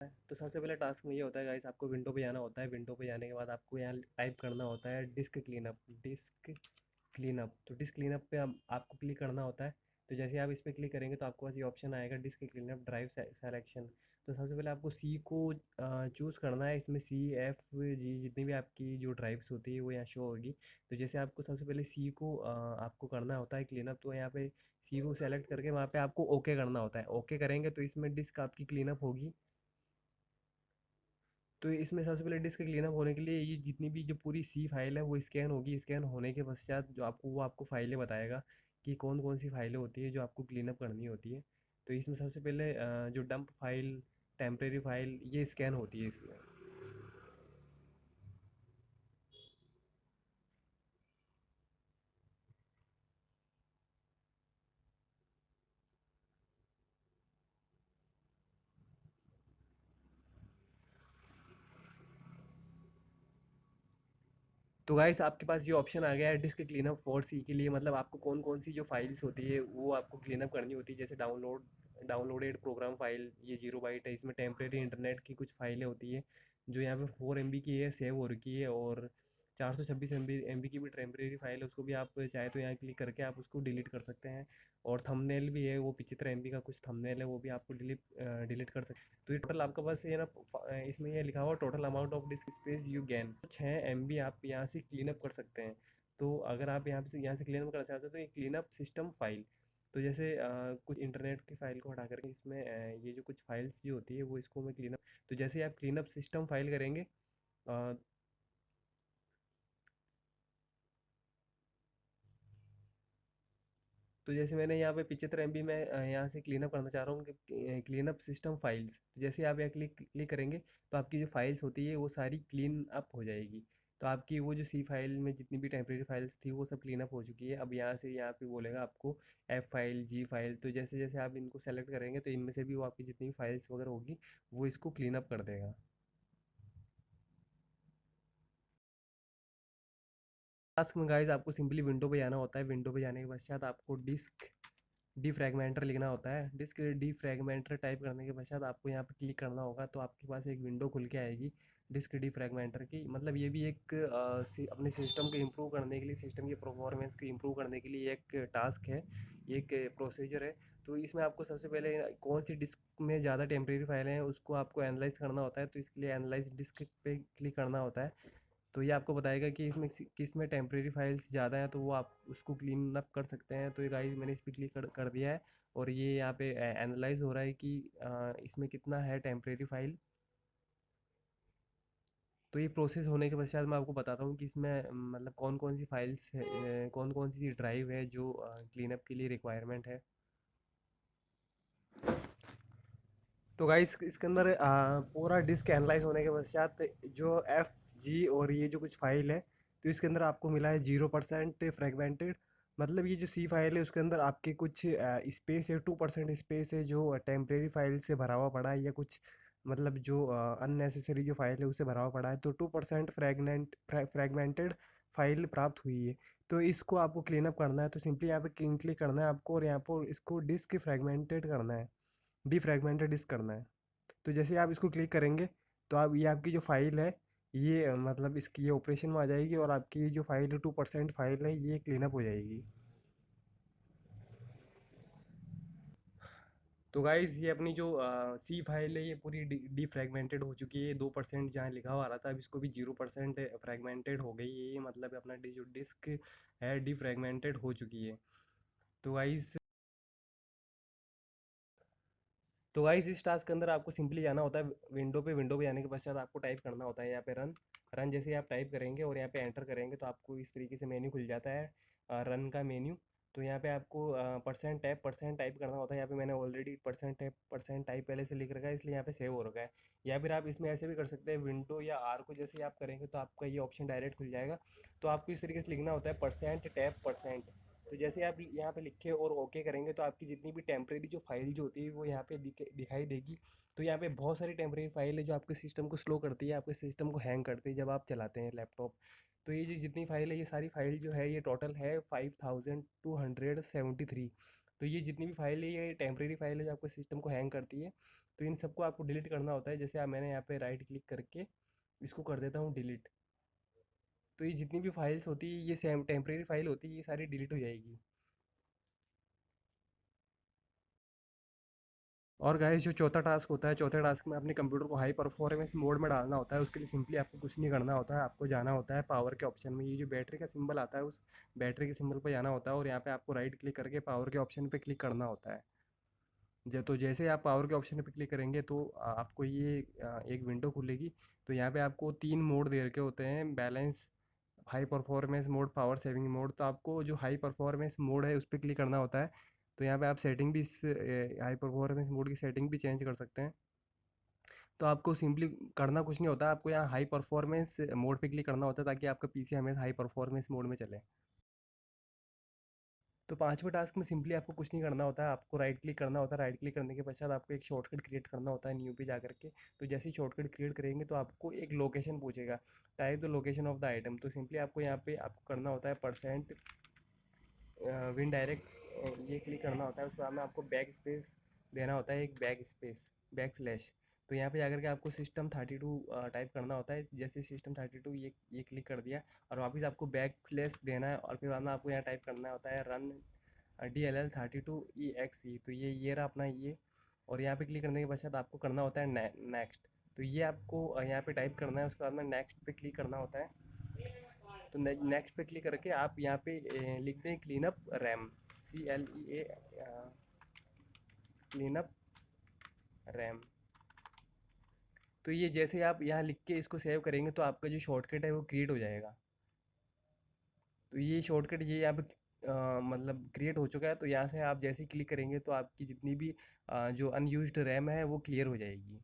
तो सबसे पहले टास्क में ये होता है गाइस, आपको विंडो पे जाना होता है। विंडो पे जाने के बाद आपको यहाँ टाइप करना होता है डिस्क क्लीनअप। डिस्क क्लीनअप, तो डिस्क क्लीनअप पे आपको क्लिक करना होता है। तो जैसे आप इस पर क्लिक करेंगे तो आपके पास ये ऑप्शन आएगा डिस्क क्लीनअप ड्राइव सेलेक्शन। तो सबसे पहले आपको सी को चूज़ करना है। इसमें सी एफ जी जितनी भी आपकी जो ड्राइव्स होती है वो यहाँ शो होगी। तो जैसे आपको सबसे पहले सी को आपको करना होता है क्लीनअप। तो यहाँ पे सी को सेलेक्ट करके वहाँ पे आपको ओके करना होता है। ओके करेंगे तो इसमें डिस्क आपकी क्लीनअप होगी। तो इसमें सबसे पहले डिस्क क्लीनअप होने के लिए ये जितनी भी जो पूरी सी फाइल है वो स्कैन होगी। स्कैन होने के पश्चात जो आपको फाइलें बताएगा कि कौन कौन सी फाइलें होती है जो आपको क्लीनअप करनी होती है। तो इसमें सबसे पहले जो डंप फाइल, टेम्परेरी फाइल, ये स्कैन होती है इसमें। तो गाइस आपके पास ये ऑप्शन आ गया है डिस्क क्लीनअप फॉर सी के लिए। मतलब आपको कौन कौन सी जो फाइल्स होती है वो आपको क्लीनअप करनी होती है। जैसे डाउनलोडेड प्रोग्राम फाइल, ये 0 बाइट है। इसमें टेम्परेरी इंटरनेट की कुछ फाइलें होती है जो यहाँ पे 4 MB की है, सेव हो रखी है। और 426 MB की भी टेम्परेरी फाइल है, उसको भी आप चाहे तो यहाँ क्लिक करके आप उसको डिलीट कर सकते हैं। और थंबनेल भी है, वो 75 MB का कुछ थंबनेल है, वो भी आपको डिलीट कर सकते हैं। तो ये टोटल आपके पास ये ना इसमें ये लिखा हुआ total amount of disc space you gain 6 MB आप यहाँ से क्लीन अप कर सकते हैं। तो अगर आप यहाँ से क्लीन अप करना चाहते हो तो ये क्लीन अप सिस्टम फाइल। तो जैसे कुछ इंटरनेट की फाइल को हटा करके इसमें ये जो कुछ फाइल्स जो होती है वो इसको मैं क्लीन अप। तो जैसे आप क्लीन अप सिस्टम फाइल करेंगे अ, तो जैसे मैंने यहाँ पे 75 MB में यहाँ से क्लीन अप करना चाह रहा हूँ कि क्लीन अप सिस्टम फाइल्स। तो जैसे आप यहाँ क्लिक क्लिक करेंगे तो आपकी जो फाइल्स होती है वो सारी क्लीन अप हो जाएगी। तो आपकी वो जो सी फाइल में जितनी भी टेम्परेरी फाइल्स थी वो सब क्लीन अप हो चुकी है। अब यहाँ से यहाँ पे बोलेगा आपको एफ फाइल, जी फाइल। तो जैसे जैसे आप इनको सेलेक्ट करेंगे तो इनमें से भी वो आपकी जितनी भी फाइल्स वगैरह होगी वो इसको क्लीन अप कर देगा। टास्क में गाइस आपको सिंपली विंडो पे जाना होता है। विंडो पे जाने के पश्चात आपको डिस्क डीफ्रैगमेंटर लिखना होता है। डिस्क डीफ्रैगमेंटर टाइप करने के पश्चात आपको यहाँ पर क्लिक करना होगा तो आपके पास एक विंडो खुल के आएगी डिस्क डीफ्रैगमेंटर की। मतलब ये भी एक अपने सिस्टम को इम्प्रूव करने के लिए, सिस्टम की परफॉर्मेंस को इम्प्रूव करने के लिए एक टास्क है, ये एक प्रोसीजर है। तो इसमें आपको सबसे पहले कौन सी डिस्क में ज़्यादा टेम्परेरी फाइलें हैं उसको आपको एनालाइज करना होता है। तो इसके लिए एनालाइज डिस्क पे क्लिक करना होता है। तो ये आपको बताएगा कि इसमें किस में टेम्परेरी फाइल्स ज़्यादा हैं, तो वो आप उसको क्लीन अप कर सकते हैं। तो ये गाइस मैंने इस पर क्लिक कर दिया है और ये यहाँ पे एनालाइज हो रहा है कि इसमें कितना है टेम्परेरी फाइल। तो ये प्रोसेस होने के पश्चात मैं आपको बताता हूँ कि इसमें मतलब कौन कौन सी फाइल्स है, कौन कौन सी ड्राइव है जो क्लीन अप के लिए रिक्वायरमेंट है। तो गाइस इसके अंदर पूरा डिस्क एनालाइज होने के पश्चात जो एफ जी और ये जो कुछ फाइल है तो इसके अंदर आपको मिला है 0% फ्रेगमेंटेड। मतलब ये जो सी फाइल है उसके अंदर आपके कुछ स्पेस है, 2% स्पेस है जो टेम्परेरी फाइल से भरा हुआ पड़ा है, या कुछ मतलब जो अननेसेसरी जो फाइल है उससे भरा हुआ पड़ा है। तो 2% फ्रेगमेंटेड फाइल प्राप्त हुई है। तो इसको आपको क्लीन अप करना है। तो सिंपली यहाँ पे क्लिक करना है आपको और यहाँ पर इसको डिस्क फ्रेगमेंटेड करना है, डिफ्रैगमेंटेड डिस्क करना है। तो जैसे आप इसको क्लिक करेंगे तो आप ये आपकी जो फाइल है ये मतलब इसकी ये ऑपरेशन में आ जाएगी और आपकी ये जो फाइल है 2% फाइल है ये क्लीनअप हो जाएगी। तो गाइज ये अपनी जो सी फाइल है ये पूरी डीफ्रैगमेंटेड हो चुकी है। 2% जहाँ लिखा हुआ आ रहा था अब इसको भी 0% फ्रैगमेंटेड हो गई है। ये मतलब अपना जो डिस्क है डीफ्रैगमेंटेड हो चुकी है। तो गाइज इस टास्क के अंदर आपको सिंपली जाना होता है विंडो पे। विंडो पे जाने के पश्चात आपको टाइप करना होता है यहाँ पे रन। रन जैसे ही आप टाइप करेंगे और यहाँ पे एंटर करेंगे तो आपको इस तरीके से मेन्यू खुल जाता है, रन का मेन्यू। तो यहाँ पे आपको परसेंट टाइप करना होता है। यहाँ पे मैंने ऑलरेडी परसेंट टाइप पहले से लिख रखा है इसलिए यहाँ पे सेव हो रखा है। या फिर आप इसमें ऐसे भी कर सकते हैं, विंडो या आर को जैसे ही आप करेंगे तो आपका ये ऑप्शन डायरेक्ट खुल जाएगा। तो आपको इस तरीके से लिखना होता है परसेंट टैप परसेंट। तो जैसे आप यहाँ पे लिखे और ओके करेंगे तो आपकी जितनी भी टेम्परेरी जो फाइल जो होती है वो यहाँ पे दिखाई देगी। तो यहाँ पे बहुत सारी टेम्परेरी फाइल है जो आपके सिस्टम को स्लो करती है, आपके सिस्टम को हैंग करती है जब आप चलाते हैं लैपटॉप। तो ये जो जितनी फाइल है ये सारी फाइल जो है ये टोटल है 5273। तो ये जितनी भी फाइल है ये टेम्परेरी फाइल है जो आपको सिस्टम को हैंग करती है। तो इन सबको आपको डिलीट करना होता है। जैसे मैंने यहाँ पे राइट क्लिक करके इसको कर देता हूँ डिलीट। तो ये जितनी भी फाइल्स होती है ये सेम टेम्परेरी फाइल होती है, ये सारी डिलीट हो जाएगी। और गाइस जो चौथा टास्क होता है, चौथे टास्क में अपने कंप्यूटर को हाई परफॉर्मेंस मोड में डालना होता है। उसके लिए सिंपली आपको कुछ नहीं करना होता है, आपको जाना होता है पावर के ऑप्शन में। ये जो बैटरी का सिंबल आता है उस बैटरी के सिंबल पर जाना होता है और यहाँ पे आपको राइट क्लिक करके पावर के ऑप्शन पे क्लिक करना होता है। तो जैसे आप पावर के ऑप्शन पे क्लिक करेंगे तो आपको ये एक विंडो खुलेगी। तो यहाँ पे आपको 3 मोड दे रखे होते हैं, balance, high performance mode, power saving mode. तो आपको जो हाई परफॉर्मेंस मोड है उस पर क्लिक करना होता है। तो यहाँ पे आप सेटिंग भी इस हाई परफॉर्मेंस मोड की सेटिंग भी चेंज कर सकते हैं। तो आपको सिंपली करना कुछ नहीं होता, आपको यहाँ हाई परफॉर्मेंस मोड पे क्लिक करना होता है ताकि आपका पीसी हमेशा हाई परफॉर्मेंस मोड में चले। तो पांचवें टास्क में सिंपली आपको कुछ नहीं करना होता है, आपको राइट क्लिक करना होता है। राइट क्लिक करने के पश्चात आपको एक शॉर्टकट क्रिएट करना होता है न्यू पे जा करके। तो जैसे ही शॉर्टकट क्रिएट करेंगे तो आपको एक लोकेशन पूछेगा, type the location of the item. तो सिंपली आपको यहाँ पे आपको करना होता है परसेंट विन डायरेक्ट, ये क्लिक करना होता है। उसके बाद में आपको बैक स्पेस देना होता है, एक बैक स्पेस, बैक स्लैश। तो यहाँ पे जाकर के आपको सिस्टम 32 टाइप करना होता है। जैसे सिस्टम 32 ये क्लिक कर दिया और वापस आपको बैक स्लैश देना है और फिर बाद में आपको यहाँ टाइप करना होता है रन DLL32EXE। तो ये रहा अपना ये। और यहाँ पे क्लिक करने के पश्चात आपको करना होता है नेक्स्ट। तो ये आपको यहाँ पे टाइप करना है, उसके बाद में नेक्स्ट पे क्लिक करना होता है। तो नेक्स्ट पे क्लिक करके आप यहाँ पे लिख दें cleanup RAM, CLEA, cleanup RAM. तो ये जैसे आप यहाँ लिख के इसको सेव करेंगे तो आपका जो शॉर्टकट है वो क्रिएट हो जाएगा। तो ये शॉर्टकट ये यहाँ पे मतलब क्रिएट हो चुका है। तो यहाँ से आप जैसे ही क्लिक करेंगे तो आपकी जितनी भी जो अनयूज्ड रैम है वो क्लियर हो जाएगी।